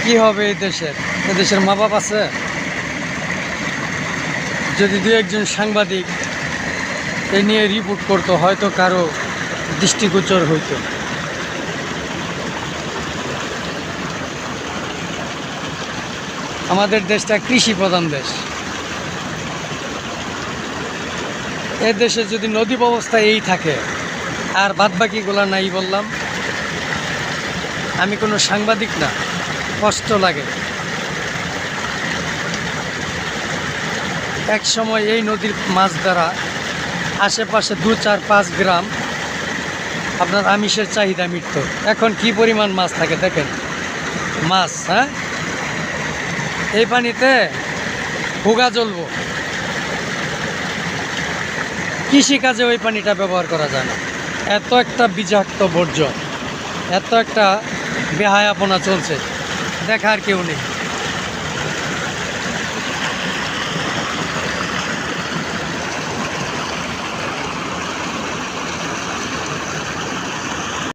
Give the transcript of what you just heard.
কি হবে এই দেশের মা বাপ আছে? যদি দু একজন সাংবাদিক এ নিয়ে রিপোর্ট করতো, হয়তো কারো দৃষ্টিগোচর হইতো। আমাদের দেশটা কৃষি প্রধান দেশ। এ দেশে যদি নদী ব্যবস্থা এই থাকে আর বাদবাকিগুলা নাই, বললাম আমি কোনো সাংবাদিক না, কষ্ট লাগে। এক সময় এই নদীর মাছ দ্বারা আশেপাশে 2-4-5 গ্রাম আপনার আমিষের চাহিদা মিটত। এখন কি পরিমাণ মাছ থাকে দেখেন, মাছ, হ্যাঁ, এই পানিতে হুগা জ্বলব। কৃষিকাজে ওই পানিটা ব্যবহার করা যায় না। এত একটা বিষাক্ত বর্জ্য, এত একটা বেহায়াপনা চলছে, দেখার কেউ নেই।